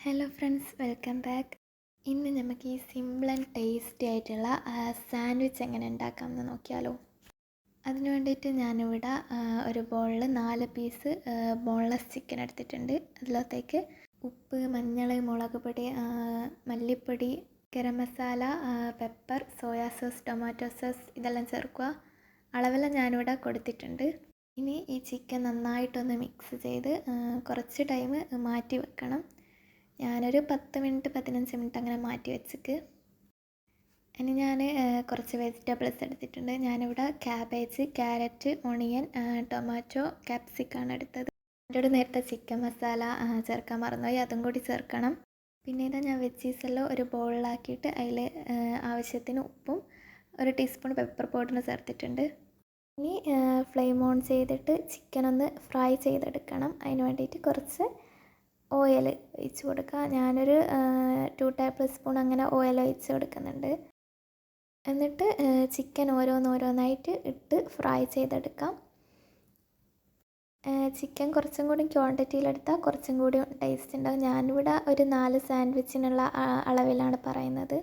Hello friends, welcome back. ഇന്ന് നമുക്ക് ഈ സിമ്പിൾ ആൻഡ് ടേസ്റ്റി ആയിട്ടുള്ള സാൻഡ്വിച്ച് എങ്ങനെ ഉണ്ടാക്കാമെന്ന് നോക്കിയാലോ. അതിന് വേണ്ടിയിട്ട് ഞാനിവിടെ ഒരു ബൗളിൽ 4 പീസ് ബോൺലെസ് ചിക്കൻ എടുത്തിട്ടുണ്ട്. അതിലത്തേക്ക് ഉപ്പ്, മഞ്ഞൾ, മുളക് പൊടി, മല്ലിപ്പൊടി, garam masala, pepper, soya sauce, tomato sauce ഇതെല്ലാം ചേർക്കുക. അളവെല്ലാം ഞാനിവിടെ കൊടുത്തിട്ടുണ്ട്. ഇനി ഈ ചിക്കൻ നന്നായിട്ടൊന്ന് മിക്സ് ചെയ്ത് കുറച്ച് ടൈം മാറ്റി വെക്കണം. ഞാനൊരു 10 മിനിറ്റ് 15 മിനിറ്റ് അങ്ങനെ മാറ്റി വെച്ചിട്ട് ഇനി ഞാൻ കുറച്ച് വെജിറ്റബിൾസ് എടുത്തിട്ടുണ്ട്. ഞാനിവിടെ ക്യാബേജ്, ക്യാരറ്റ്, ഓണിയൻ, ടൊമാറ്റോ, ക്യാപ്സിക്കാണ് എടുത്തത്. എൻ്റെ നേരത്തെ ചിക്കൻ മസാല ചേർക്കാൻ മറന്നുപോയി, അതും കൂടി ചേർക്കണം. പിന്നെ ഇതാ ഞാൻ വെജീസെല്ലാം ഒരു ബൗളിലാക്കിയിട്ട് അതിൽ ആവശ്യത്തിന് ഉപ്പും 1 ടീസ്പൂൺ പെപ്പർ പൗഡറും ചേർത്തിട്ടുണ്ട്. ഇനി ഫ്ലെയിം ഓൺ ചെയ്തിട്ട് ചിക്കൻ ഒന്ന് ഫ്രൈ ചെയ്തെടുക്കണം. അതിന് വേണ്ടിയിട്ട് കുറച്ച് ഓയിൽ ഒഴിച്ച് കൊടുക്കുക. ഞാനൊരു 2 ടേബിൾ സ്പൂൺ അങ്ങനെ ഓയിൽ ഒഴിച്ച് കൊടുക്കുന്നുണ്ട്. എന്നിട്ട് ചിക്കൻ ഓരോന്നായിട്ട് ഇട്ട് ഫ്രൈ ചെയ്തെടുക്കാം. ചിക്കൻ കുറച്ചും കൂടി ക്വാണ്ടിറ്റിയിലെടുത്താൽ കുറച്ചും കൂടി ടേസ്റ്റ് ഉണ്ടാകും. ഞാനിവിടെ ഒരു 4 സാൻഡ്വിച്ചിനുള്ള അളവിലാണ് പറയുന്നത്.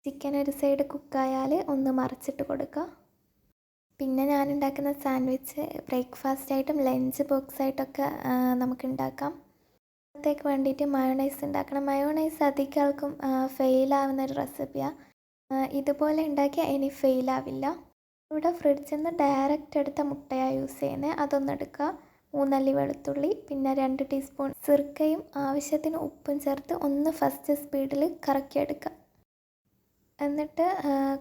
ചിക്കൻ ഒരു സൈഡ് കുക്കായാൽ ഒന്ന് മറിച്ചിട്ട് കൊടുക്കുക. പിന്നെ ഞാൻ ഉണ്ടാക്കുന്ന സാൻഡ്വിച്ച് ബ്രേക്ക്ഫാസ്റ്റായിട്ടും ലഞ്ച് ബോക്സായിട്ടൊക്കെ നമുക്ക് ഉണ്ടാക്കാം. ത്തേക്ക് വേണ്ടിയിട്ട് മയോണൈസ് ഉണ്ടാക്കണം. മയോണൈസ് അധികം ആൾക്കും ഫെയിലാവുന്നൊരു റെസിപ്പിയാണ്. ഇതുപോലെ ഉണ്ടാക്കിയാൽ ഇനി ഫെയിലാവില്ല. ഇവിടെ ഫ്രിഡ്ജിൽ നിന്ന് ഡയറക്റ്റ് എടുത്ത മുട്ടയാണ് യൂസ് ചെയ്യുന്നത്. അതൊന്നെടുക്കുക. 3 അല്ലി വെളുത്തുള്ളി, പിന്നെ 2 ടീസ്പൂൺ സിർക്കയും ആവശ്യത്തിന് ഉപ്പും ചേർത്ത് ഒന്ന് ഫസ്റ്റ് സ്പീഡിൽ കറക്കിയെടുക്കുക. എന്നിട്ട്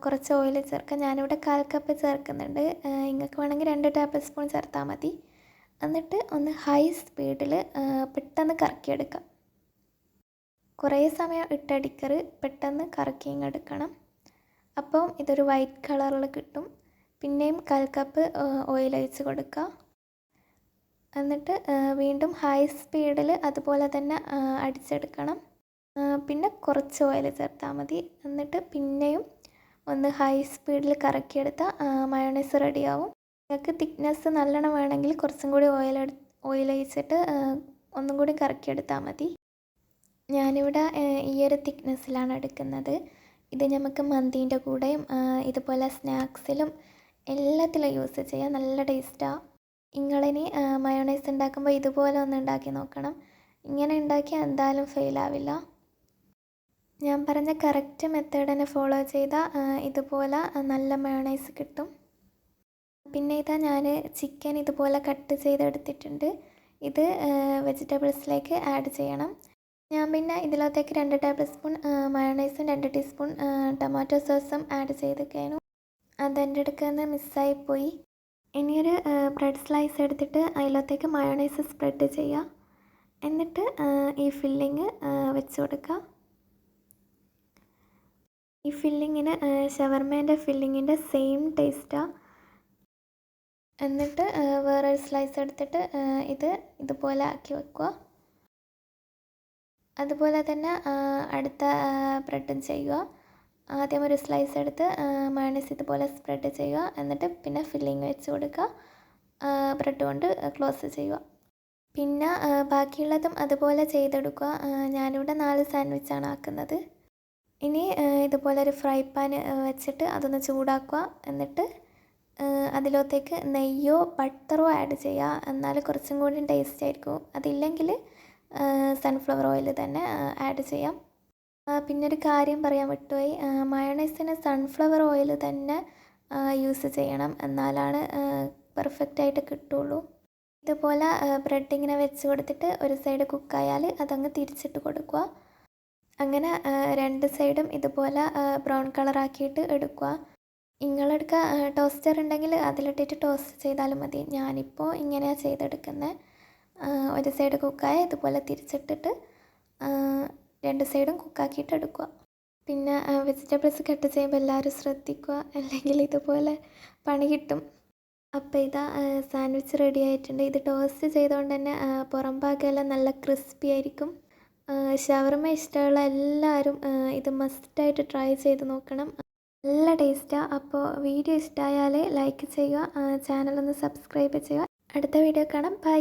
കുറച്ച് ഓയിൽ ചേർക്കുക. ഞാനിവിടെ 1/4 കപ്പ് ചേർക്കുന്നുണ്ട്. നിങ്ങൾക്ക് വേണമെങ്കിൽ 2 ടേബിൾ സ്പൂൺ ചേർത്താൽ മതി. എന്നിട്ട് ഒന്ന് ഹൈ സ്പീഡിൽ പെട്ടെന്ന് കറക്കിയെടുക്കാം. കുറേ സമയം ഇട്ടടിക്കറ്, പെട്ടെന്ന് കറക്കിയെടുക്കണം. അപ്പം ഇതൊരു വൈറ്റ് കളറിൽ കിട്ടും. പിന്നെയും 1/4 കപ്പ് ഓയിൽ ഒഴിച്ച് കൊടുക്കുക. എന്നിട്ട് വീണ്ടും ഹൈ സ്പീഡിൽ അതുപോലെ തന്നെ അടിച്ചെടുക്കണം. പിന്നെ കുറച്ച് ഓയിൽ ചേർത്താൽ മതി. എന്നിട്ട് പിന്നെയും ഒന്ന് ഹൈ സ്പീഡിൽ കറക്കിയെടുത്താൽ മയോണൈസ് റെഡിയാവും. നിങ്ങൾക്ക് തിക്നെസ് നല്ലോണം വേണമെങ്കിൽ കുറച്ചും കൂടി ഓയിൽ ഒഴിച്ചിട്ട് ഒന്നും കൂടി കറക്കിയെടുത്താൽ മതി. ഞാനിവിടെ ഈ ഒരു തിക്നെസ്സിലാണ് എടുക്കുന്നത്. ഇത് നമുക്ക് മന്തീൻ്റെ കൂടെയും ഇതുപോലെ സ്നാക്സിലും എല്ലാത്തിലും യൂസ് ചെയ്യാം. നല്ല ടേസ്റ്റാണ്. നിങ്ങളിനി മയോണൈസ് ഉണ്ടാക്കുമ്പോൾ ഇതുപോലെ ഒന്ന് ഉണ്ടാക്കി നോക്കണം. ഇങ്ങനെ ഉണ്ടാക്കിയാൽ എന്തായാലും ഫെയിലാവില്ല. ഞാൻ പറഞ്ഞ കറക്റ്റ് മെത്തേഡ് തന്നെ ഫോളോ ചെയ്താൽ ഇതുപോലെ നല്ല മയോണൈസ് കിട്ടും. പിന്നെ ഇതാ ഞാൻ ചിക്കൻ ഇതുപോലെ കട്ട് ചെയ്തെടുത്തിട്ടുണ്ട്. ഇത് വെജിറ്റബിൾസിലേക്ക് ആഡ് ചെയ്യണം. ഞാൻ പിന്നെ ഇതിലത്തേക്ക് 2 ടേബിൾ സ്പൂൺ മയോണൈസും 2 ടീസ്പൂൺ ടൊമാറ്റോ സോസും ആഡ് ചെയ്തൊക്കെയായിരുന്നു. അതെൻ്റെ അടുക്കൽ നിന്ന് മിസ്സായിപ്പോയി. ഇനിയൊരു ബ്രെഡ് സ്ലൈസ് എടുത്തിട്ട് അതിലത്തേക്ക് മയോണൈസ് സ്പ്രെഡ് ചെയ്യുക. എന്നിട്ട് ഈ ഫില്ലിങ് വെച്ച് കൊടുക്കുക. ഈ ഫില്ലിങ്ങിന് ഷവർമേൻ്റെ ഫില്ലിങ്ങിൻ്റെ സെയിം ടേസ്റ്റാണ്. എന്നിട്ട് വേറൊരു സ്ലൈസ് എടുത്തിട്ട് ഇതുപോലെ ആക്കി വെക്കുക. അതുപോലെ തന്നെ അടുത്ത ബ്രെഡും ചെയ്യുക. ആദ്യം ഒരു സ്ലൈസ് എടുത്ത് മയോണൈസ് ഇതുപോലെ സ്പ്രെഡ് ചെയ്യുക. എന്നിട്ട് പിന്നെ ഫില്ലിങ് വെച്ച് കൊടുക്കുക. ബ്രെഡ് കൊണ്ട് ക്ലോസ് ചെയ്യുക. പിന്നെ ബാക്കിയുള്ളതും അതുപോലെ ചെയ്തെടുക്കുക. ഞാനിവിടെ 4 സാൻഡ്വിച്ചാണ് ആക്കുന്നത്. ഇനി ഇതുപോലെ ഒരു ഫ്രൈ പാൻ വെച്ചിട്ട് അതൊന്ന് ചൂടാക്കുക. എന്നിട്ട് അതിലത്തേക്ക് നെയ്യോ ബട്ടറോ ആഡ് ചെയ്യുക. എന്നാൽ കുറച്ചും കൂടി ടേസ്റ്റ് ആയിരിക്കും. അതില്ലെങ്കിൽ സൺഫ്ലവർ ഓയിൽ തന്നെ ആഡ് ചെയ്യാം. പിന്നെ ഒരു കാര്യം പറയാൻ വിട്ടുപോയി. മയോണൈസിന് സൺഫ്ലവർ ഓയിൽ തന്നെ യൂസ് ചെയ്യണം. എന്നാലാണ് പെർഫെക്റ്റായിട്ട് കിട്ടുള്ളൂ. ഇതുപോലെ ബ്രെഡ് ഇങ്ങനെ വെച്ച് കൊടുത്തിട്ട് ഒരു സൈഡ് കുക്കായാൽ അതങ്ങ് തിരിച്ചിട്ട് കൊടുക്കുക. അങ്ങനെ 2 സൈഡും ഇതുപോലെ ബ്രൗൺ കളറാക്കിയിട്ട് എടുക്കുക. നിങ്ങളെടുക്കുക ടോസ്റ്റർ ഉണ്ടെങ്കിൽ അതിലിട്ടിട്ട് ടോസ്റ്റ് ചെയ്താലും മതി. ഞാനിപ്പോൾ ഇങ്ങനെയാണ് ചെയ്തെടുക്കുന്നത്. ഒരു സൈഡ് കുക്കായ ഇതുപോലെ തിരിച്ചിട്ടിട്ട് 2 സൈഡും കുക്കാക്കിയിട്ട് എടുക്കുക. പിന്നെ വെജിറ്റബിൾസ് കട്ട് ചെയ്യുമ്പോൾ എല്ലാവരും ശ്രദ്ധിക്കുക, അല്ലെങ്കിൽ ഇതുപോലെ പണി കിട്ടും. അപ്പോൾ ഇതാ സാൻഡ്വിച്ച് റെഡി ആയിട്ടുണ്ട്. ഇത് ടോസ്റ്റ് ചെയ്തുകൊണ്ട് തന്നെ പുറം ഭാഗമെല്ലാം നല്ല ക്രിസ്പി ആയിരിക്കും. ഷവർമ ഇഷ്ടമുള്ള എല്ലാവരും ഇത് മസ്റ്റായിട്ട് ട്രൈ ചെയ്ത് നോക്കണം. നല്ല ടേസ്റ്റാണ്. അപ്പോൾ വീഡിയോ ഇഷ്ടമായാൽ ലൈക്ക് ചെയ്യുക, ചാനലൊന്ന് സബ്സ്ക്രൈബ് ചെയ്യുക. അടുത്ത വീഡിയോ കാണാം. ബൈ.